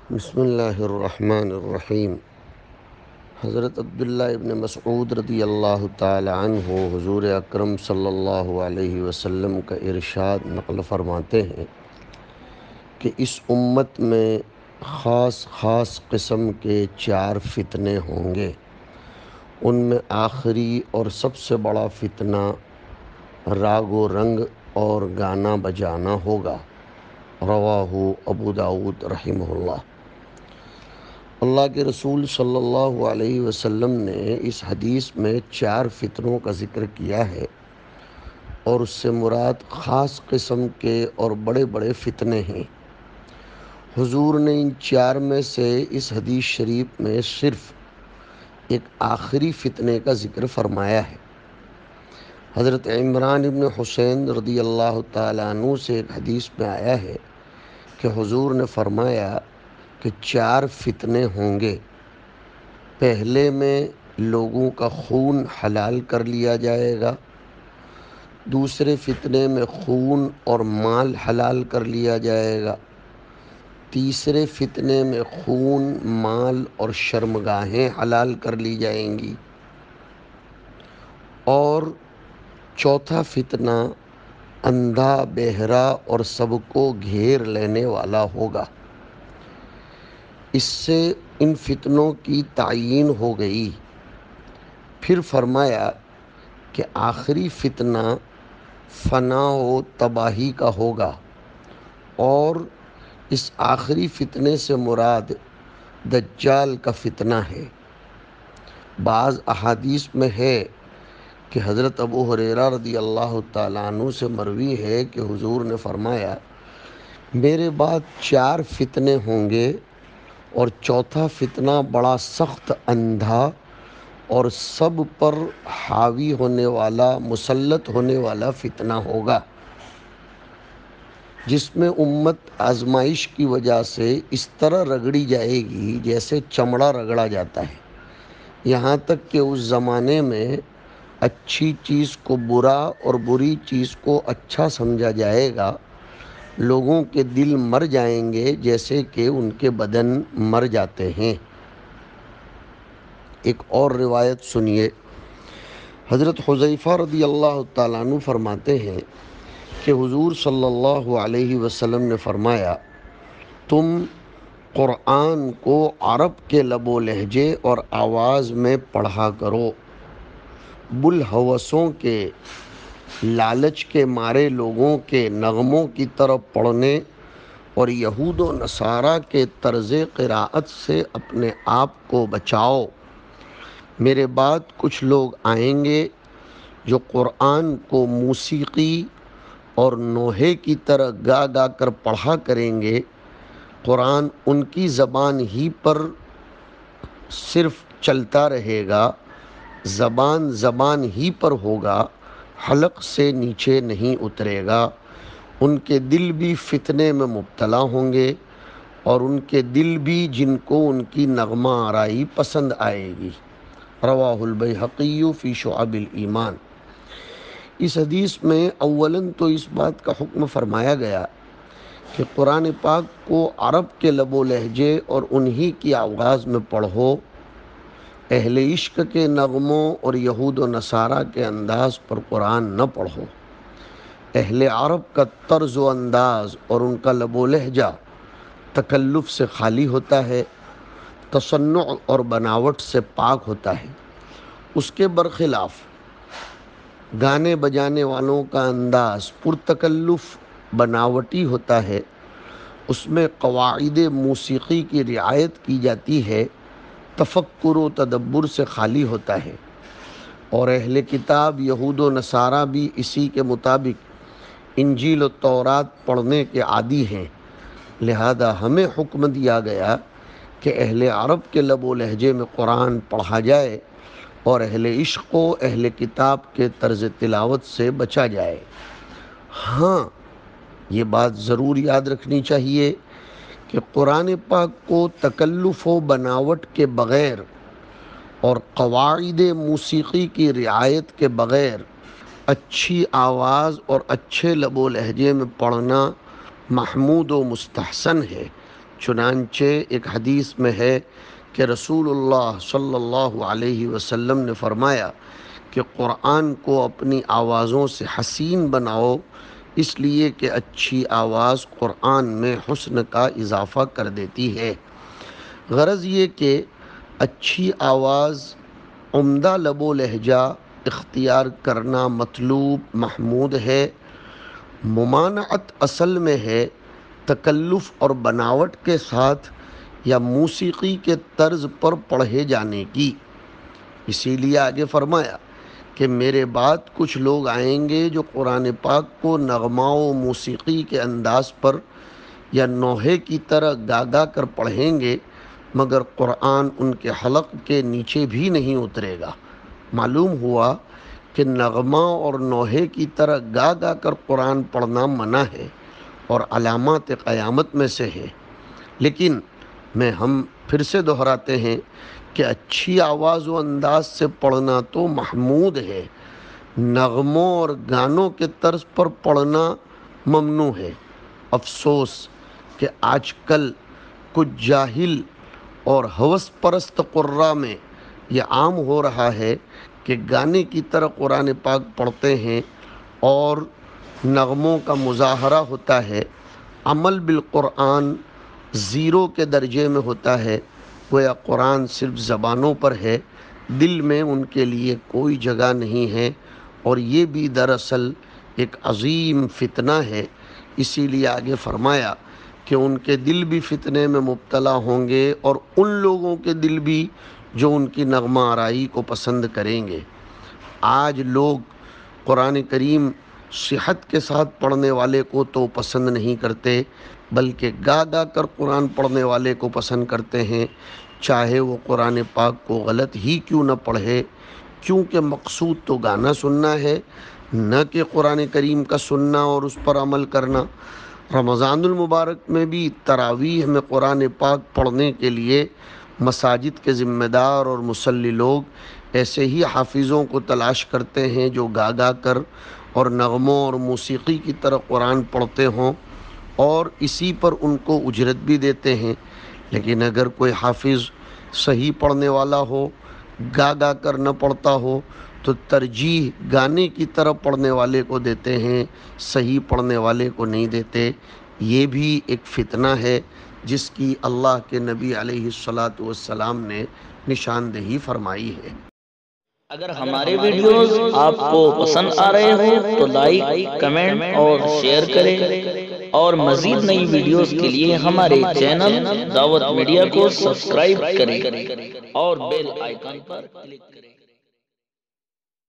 بسم اللہ الرحمن الرحیم۔ حضرت عبداللہ ابن مسعود رضی اللہ تعالی عنہ حضور اکرم صلی اللہ علیہ وسلم کا ارشاد نقل فرماتے ہیں کہ اس امت میں خاص خاص قسم کے 4 فتنے ہوں گے۔ ان میں آخری اور سب سے بڑا فتنہ راگ و رنگ اور گانا بجانا ہوگا۔ رواہ ابو داؤد رحمہ اللہ۔ اللہ کے رسول صلی اللہ علیہ وسلم نے اس حدیث میں 4 فتنوں کا ذکر کیا ہے، اور اس سے مراد خاص قسم کے اور بڑے بڑے فتنے ہیں۔ حضور نے ان 4 میں سے اس حدیث شریف میں صرف ایک آخری فتنے کا ذکر فرمایا ہے۔ حضرت عمران ابن حسین رضی اللہ تعالیٰ عنہ سے ایک حدیث میں آیا ہے کہ حضور نے فرمایا کہ 4 فتنے ہوں گے۔ پہلے میں لوگوں کا خون حلال کر لیا جائے گا، دوسرے فتنے میں خون اور مال حلال کر لیا جائے گا، تیسرے فتنے میں خون، مال اور شرمگاہیں حلال کر لی جائیں گی، اور چوتھا فتنہ اندھا، بہرا اور سب کو گھیر لینے والا ہوگا۔ اس سے ان فتنوں کی تعیین ہو گئی۔ پھر فرمایا کہ آخری فتنہ فنا و تباہی کا ہوگا، اور اس آخری فتنے سے مراد دجال کا فتنہ ہے۔ بعض احادیث میں ہے کہ حضرت ابو ہریرہ رضی اللہ تعالیٰ عنہ سے مروی ہے کہ حضور نے فرمایا میرے بعد 4 فتنے ہوں گے، اور چوتھا فتنہ بڑا سخت، اندھا اور سب پر حاوی ہونے والا، مسلط ہونے والا فتنہ ہوگا، جس میں امت آزمائش کی وجہ سے اس طرح رگڑی جائے گی جیسے چمڑا رگڑا جاتا ہے، یہاں تک کہ اس زمانے میں اچھی چیز کو برا اور بری چیز کو اچھا سمجھا جائے گا۔ لوگوں کے دل مر جائیں گے جیسے کہ ان کے بدن مر جاتے ہیں۔ ایک اور روایت سنیے۔ حضرت حذیفہ رضی اللہ تعالیٰ عنہ فرماتے ہیں کہ حضور صلی اللہ علیہ وسلم نے فرمایا تم قرآن کو عرب کے لب و لہجے اور آواز میں پڑھا کرو۔ بلحوثوں کے، لالچ کے مارے لوگوں کے نغموں کی طرف پڑھنے اور یہود و نصارہ کے طرز قراءت سے اپنے آپ کو بچاؤ۔ میرے بعد کچھ لوگ آئیں گے جو قرآن کو موسیقی اور نوحے کی طرح گا گا کر پڑھا کریں گے۔ قرآن ان کی زبان ہی پر صرف چلتا رہے گا، زبان زبان ہی پر ہوگا، حلق سے نیچے نہیں اترے گا۔ ان کے دل بھی فتنے میں مبتلا ہوں گے، اور ان کے دل بھی جن کو ان کی نغمہ آرائی پسند آئے گی۔ رواہ البیہقی فی شعب الایمان۔ اس حدیث میں اولاً تو اس بات کا حکم فرمایا گیا کہ قرآن پاک کو عرب کے لب و لہجے اور انہی کی آواز میں پڑھو، اہل عشق کے نغموں اور یہود و نصارہ کے انداز پر قرآن نہ پڑھو۔ اہل عرب کا طرز و انداز اور ان کا لب و لہجہ تکلف سے خالی ہوتا ہے، تصنع اور بناوٹ سے پاک ہوتا ہے۔ اس کے برخلاف گانے بجانے والوں کا انداز پرتکلف، بناوٹی ہوتا ہے، اس میں قواعد موسیقی کی رعایت کی جاتی ہے، تفکر و تدبر سے خالی ہوتا ہے، اور اہل کتاب یہود و نصارہ بھی اسی کے مطابق انجیل و تورات پڑھنے کے عادی ہیں۔ لہذا ہمیں حکم دیا گیا کہ اہل عرب کے لب و لہجے میں قرآن پڑھا جائے، اور اہل عشق و اہل کتاب کے طرز تلاوت سے بچا جائے۔ ہاں، یہ بات ضرور یاد رکھنی چاہیے کہ قرآن پاک کو تکلف و بناوٹ کے بغیر اور قواعد موسیقی کی رعایت کے بغیر اچھی آواز اور اچھے لب و لہجے میں پڑھنا محمود و مستحسن ہے، چنانچہ ایک حدیث میں ہے کہ رسول اللہ صلی اللہ علیہ وسلم نے فرمایا کہ قرآن کو اپنی آوازوں سے حسین بناؤ، اس لیے کہ اچھی آواز قرآن میں حسن کا اضافہ کر دیتی ہے۔ غرض یہ کہ اچھی آواز، عمدہ لب و لہجہ اختیار کرنا مطلوب محمود ہے۔ ممانعت اصل میں ہے تکلف اور بناوٹ کے ساتھ یا موسیقی کے طرز پر پڑھے جانے کی۔ اسی لیے آگے فرمایا کہ میرے بعد کچھ لوگ آئیں گے جو قرآن پاک کو نغمہ و موسیقی کے انداز پر یا نوحے کی طرح گا گا کر پڑھیں گے، مگر قرآن ان کے حلق کے نیچے بھی نہیں اترے گا۔ معلوم ہوا کہ نغمہ اور نوحے کی طرح گا گا کر قرآن پڑھنا منع ہے اور علامات قیامت میں سے ہے۔ لیکن ہم پھر سے دہراتے ہیں کہ اچھی آواز و انداز سے پڑھنا تو محمود ہے، نغموں اور گانوں کے طرز پر پڑھنا ممنوع ہے۔ افسوس کہ آج کل کچھ جاہل اور ہوس پرست قراء میں یہ عام ہو رہا ہے کہ گانے کی طرح قرآن پاک پڑھتے ہیں اور نغموں کا مظاہرہ ہوتا ہے، عمل بالقرآن زیرو کے درجے میں ہوتا ہے، گویا قرآن صرف زبانوں پر ہے، دل میں ان کے لیے کوئی جگہ نہیں ہے، اور یہ بھی دراصل ایک عظیم فتنہ ہے۔ اسی لیے آگے فرمایا کہ ان کے دل بھی فتنے میں مبتلا ہوں گے اور ان لوگوں کے دل بھی جو ان کی نغمہ آرائی کو پسند کریں گے۔ آج لوگ قرآن کریم صحت کے ساتھ پڑھنے والے کو تو پسند نہیں کرتے، بلکہ گا گا کر قرآن پڑھنے والے کو پسند کرتے ہیں، چاہے وہ قرآن پاک کو غلط ہی کیوں نہ پڑھے، کیونکہ مقصود تو گانا سننا ہے، نہ کہ قرآن کریم کا سننا اور اس پر عمل کرنا۔ رمضان المبارک میں بھی تراویح میں قرآن پاک پڑھنے کے لیے مساجد کے ذمہ دار اور مصلی لوگ ایسے ہی حافظوں کو تلاش کرتے ہیں جو گا گا کر اور نغموں اور موسیقی کی طرح قرآن پڑھتے ہوں، اور اسی پر ان کو اجرت بھی دیتے ہیں۔ لیکن اگر کوئی حافظ صحیح پڑھنے والا ہو، گا گا کر نہ پڑھتا ہو، تو ترجیح گانے کی طرح پڑھنے والے کو دیتے ہیں، صحیح پڑھنے والے کو نہیں دیتے۔ یہ بھی ایک فتنہ ہے جس کی اللہ کے نبی علیہ الصلاۃ والسلام نے نشاندہی فرمائی ہے۔ اگر ہمارے ویڈیوز آپ کو پسند آ رہے ہوں تو لائک، کمنٹ اور شیئر کریں، اور مزید نئی ویڈیوز کے لیے ہمارے چینل دعوت میڈیا کو سبسکرائب کریں اور بیل آئیکن پر کلک کریں۔